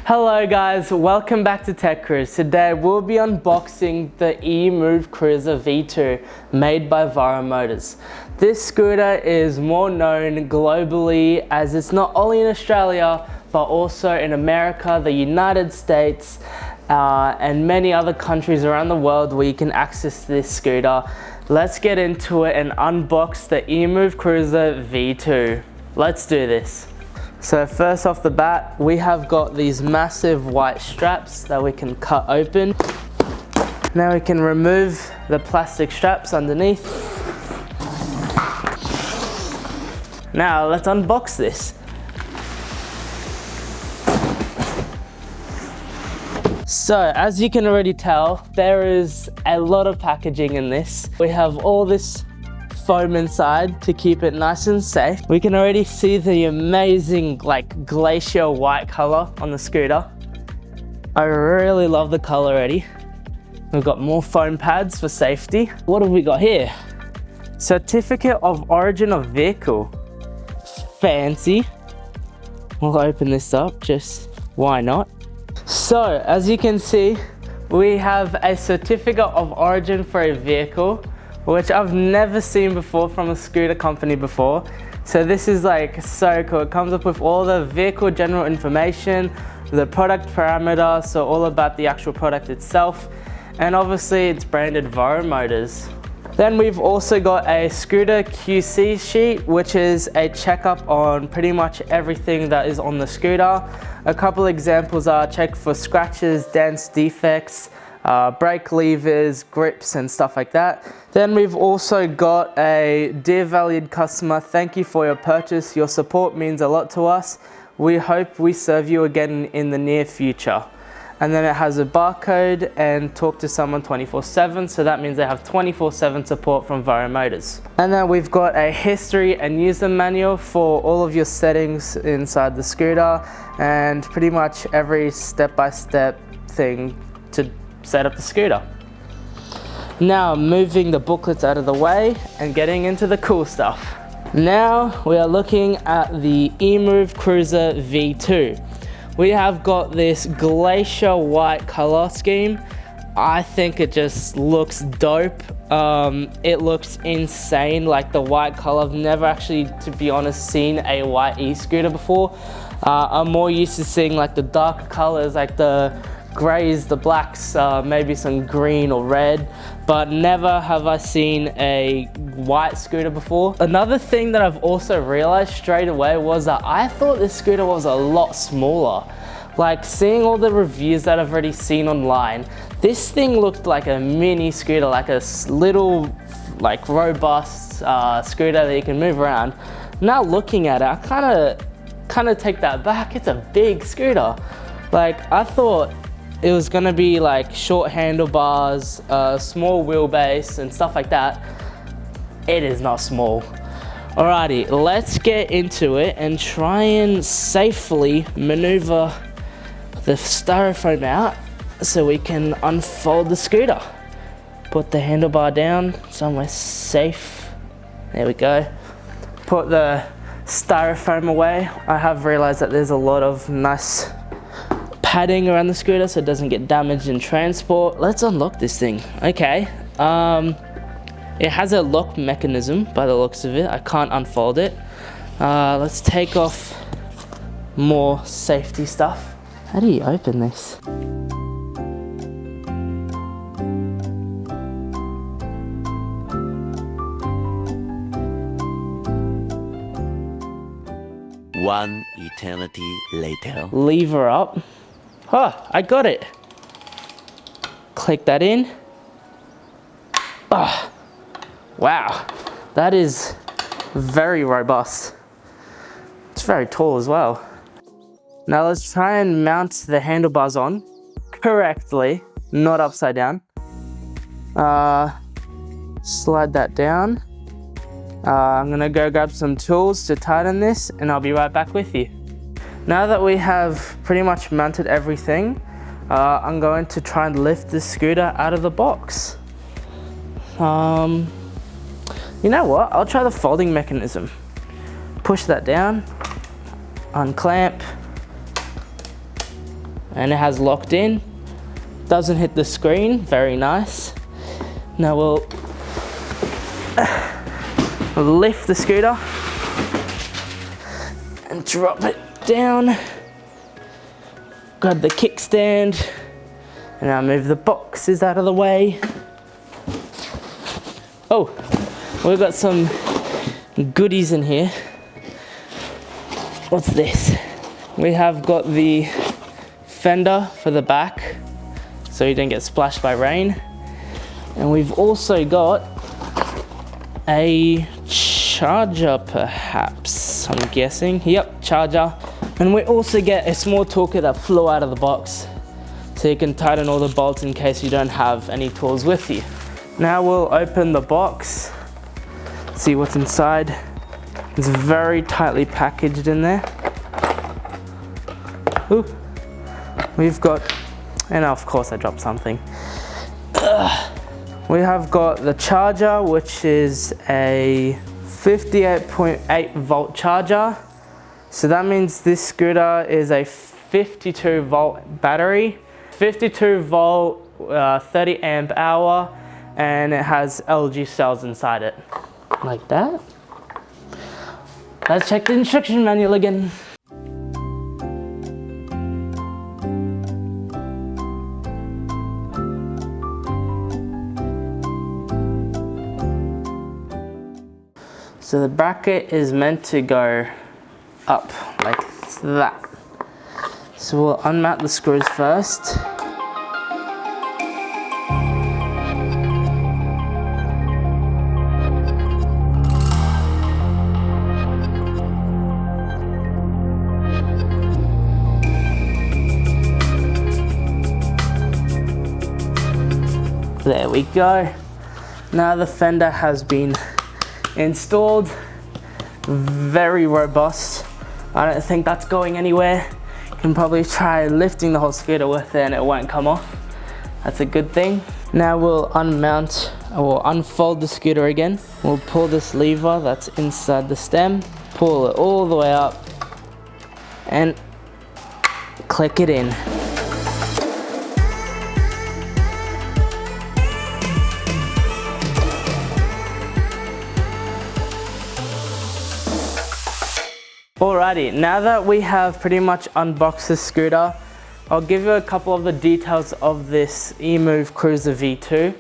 Hello guys, welcome back to TechCruise. Today we'll be unboxing the Emove Cruiser V2 made by Vara Motors. This scooter is more known globally as it's not only in Australia but also in America, the United States and many other countries around the world where you can access this scooter. Let's get into it and unbox the Emove Cruiser V2. Let's do this. So first off the bat, we have got these massive white straps that we can cut open. Now we can remove the plastic straps underneath. Now let's unbox this. So as you can already tell, there is a lot of packaging in this. We have all this foam inside to keep it nice and safe. We can already see the amazing glacier white color on the scooter. I really love the color already. We've got more foam pads for safety. What have we got here? Certificate of Origin of Vehicle. Fancy. We'll open this up, just why not? So as you can see, we have a certificate of origin for a vehicle, which I've never seen before from a scooter company before. So this is so cool. It comes up with all the vehicle general information, the product parameter, so all about the actual product itself. And obviously it's branded Vara Motors. Then we've also got a scooter QC sheet, which is a checkup on pretty much everything that is on the scooter. A couple examples are check for scratches, dents, defects, brake levers, grips and stuff like that. Then we've also got a dear valued customer, thank you for your purchase. Your support means a lot to us. We hope we serve you again in the near future. And then it has a barcode and talk to someone 24/7. So that means they have 24/7 support from Vara Motors. And then we've got a history and user manual for all of your settings inside the scooter and pretty much every step-by-step thing to set up the scooter. Now moving the booklets out of the way and getting into the cool stuff. Now we are looking at the Emove Cruiser V2. We have got this glacier white color scheme. I think it just looks dope. It looks insane, like the white color. I've never actually, to be honest, seen a white e-scooter before. I'm more used to seeing the darker colors, like the grays, the blacks, maybe some green or red, but never have I seen a white scooter before. Another thing that I've also realized straight away was that I thought this scooter was a lot smaller. Seeing all the reviews that I've already seen online, this thing looked like a mini scooter, like a little robust scooter that you can move around. Now looking at it, I kind of take that back. It's a big scooter. I thought it was gonna be short handlebars, small wheelbase and stuff like that. It is not small. Alrighty, let's get into it and try and safely maneuver the styrofoam out so we can unfold the scooter. Put the handlebar down somewhere safe. There we go. Put the styrofoam away. I have realized that there's a lot of nice padding around the scooter so it doesn't get damaged in transport. Let's unlock this thing. Okay, it has a lock mechanism by the looks of it. I can't unfold it. Let's take off more safety stuff. How do you open this? One eternity later. Lever up. Oh, I got it. Click that in. Oh, wow. That is very robust. It's very tall as well. Now let's try and mount the handlebars on correctly, not upside down. Slide that down. I'm gonna go grab some tools to tighten this and I'll be right back with you. Now that we have pretty much mounted everything, I'm going to try and lift this scooter out of the box. You know what? I'll try the folding mechanism. Push that down, unclamp, and it has locked in. Doesn't hit the screen, very nice. Now we'll lift the scooter and drop it down. Grab the kickstand, and now move the boxes out of the way. Oh, we've got some goodies in here. What's this? We have got the fender for the back, so you don't get splashed by rain. And we've also got a charger, perhaps, I'm guessing. Yep, charger. And we also get a small toolkit that flew out of the box, so you can tighten all the bolts in case you don't have any tools with you. Now we'll open the box, see what's inside. It's very tightly packaged in there. Ooh. We've got, and of course I dropped something. We have got the charger, which is a 58.8 volt charger. So that means this scooter is a 52 volt battery, 52 volt, 30 amp hour, and it has LG cells inside it. Like that. Let's check the instruction manual again. So the bracket is meant to go up like that. So we'll unmount the screws first. There we go. Now the fender has been installed. Very robust. I don't think that's going anywhere. You can probably try lifting the whole scooter with it and it won't come off. That's a good thing. Now we'll unmount, or we'll unfold the scooter again. We'll pull this lever that's inside the stem, pull it all the way up and click it in. Alrighty, now that we have pretty much unboxed this scooter, I'll give you a couple of the details of this Emove Cruiser V2.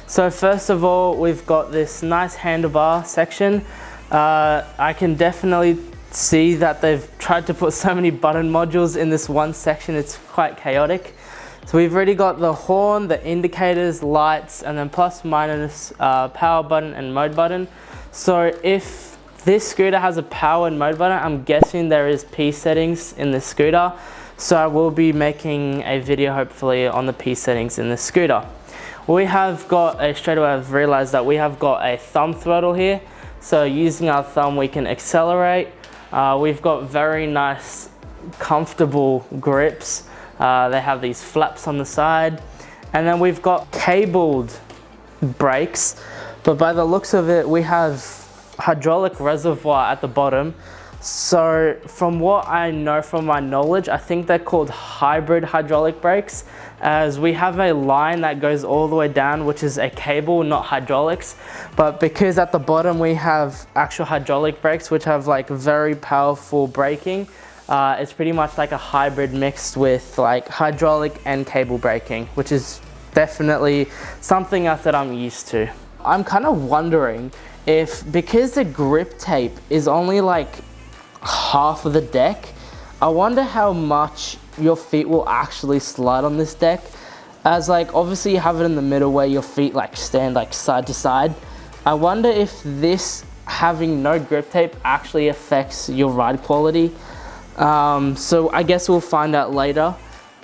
So first of all, we've got this nice handlebar section. I can definitely see that they've tried to put so many button modules in this one section, it's quite chaotic. So we've already got the horn, the indicators, lights, and then plus minus power button and mode button. So if this scooter has a power and mode button, I'm guessing there is P settings in this scooter. So I will be making a video hopefully on the P settings in this scooter. We have got straight away I've realized that we have got a thumb throttle here. So using our thumb we can accelerate. We've got very nice, comfortable grips. They have these flaps on the side. And then we've got cabled brakes. But by the looks of it, we have hydraulic reservoir at the bottom. So from what I know from my knowledge, I think they're called hybrid hydraulic brakes, as we have a line that goes all the way down, which is a cable, not hydraulics. But because at the bottom we have actual hydraulic brakes, which have like very powerful braking, it's pretty much like a hybrid mixed with like hydraulic and cable braking, which is definitely something else that I'm used to. I'm kind of wondering if, because the grip tape is only like half of the deck, I wonder how much your feet will actually slide on this deck, as like obviously you have it in the middle where your feet like stand like side to side. I wonder if this having no grip tape actually affects your ride quality. So I guess we'll find out later.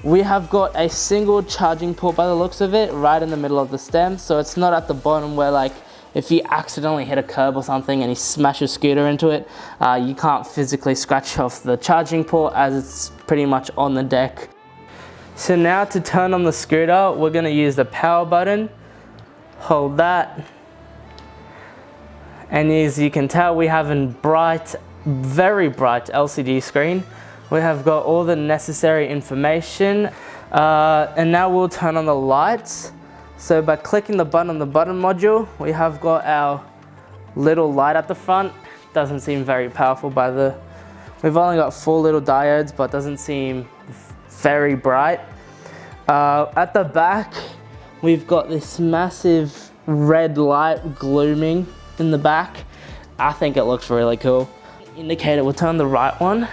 We have got a single charging port by the looks of it right in the middle of the stem, so it's not at the bottom where like if you accidentally hit a curb or something and you smash your scooter into it, you can't physically scratch off the charging port as it's pretty much on the deck. So now to turn on the scooter, we're gonna use the power button, hold that, and as you can tell, we have a bright, very bright LCD screen. We have got all the necessary information. And now we'll turn on the lights. So by clicking the button on the button module, we have got our little light at the front. Doesn't seem very powerful we've only got 4 little diodes, but doesn't seem very bright. At the back, we've got this massive red light glooming in the back. I think it looks really cool. Indicator, we'll turn the right one.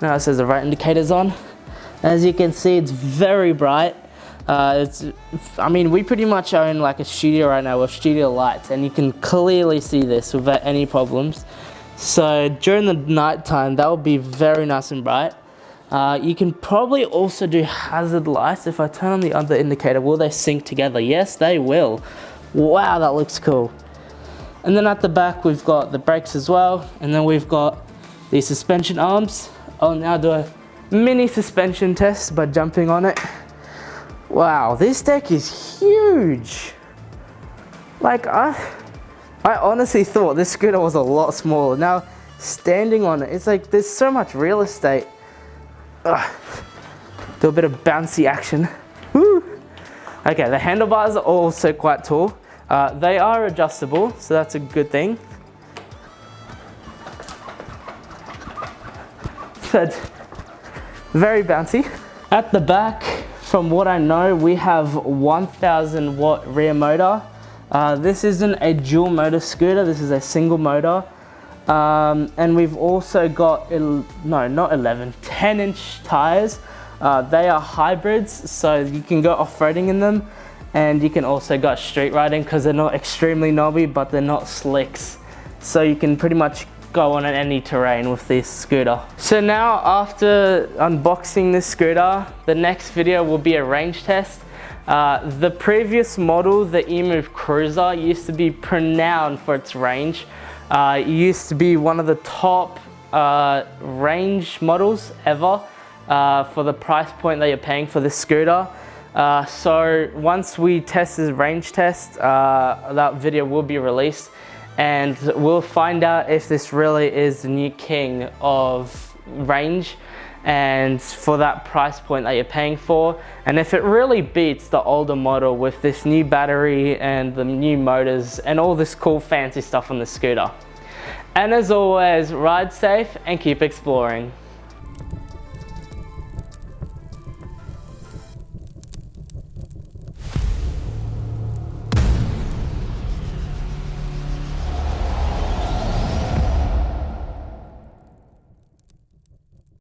Now it says the right indicator's on. As you can see, it's very bright. I mean, we pretty much own like a studio right now with studio lights, and you can clearly see this without any problems. So during the night time, that will be very nice and bright. You can probably also do hazard lights. If I turn on the other indicator, will they sync together? Yes, they will. Wow, that looks cool. And then at the back, we've got the brakes as well. And then we've got the suspension arms. I'll now do a mini suspension test by jumping on it. Wow, this deck is huge. Like, I honestly thought this scooter was a lot smaller. Now, standing on it, it's like there's so much real estate. Do a bit of bouncy action. Woo. Okay, the handlebars are also quite tall. They are adjustable, so that's a good thing. But very bouncy. At the back, from what I know, we have 1000 watt rear motor. This isn't a dual motor scooter, this is a single motor. And we've also got, 10-inch tires. They are hybrids, so you can go off-roading in them, and you can also go street riding because they're not extremely knobby, but they're not slicks. So you can pretty much go on any terrain with this scooter. So now, after unboxing this scooter, the next video will be a range test. The previous model, the Emove Cruiser, used to be renowned for its range. It used to be one of the top range models ever for the price point that you're paying for this scooter. So once we test this range test, that video will be released, and we'll find out if this really is the new king of range and for that price point that you're paying for, and if it really beats the older model with this new battery and the new motors and all this cool fancy stuff on the scooter. And as always, ride safe and keep exploring.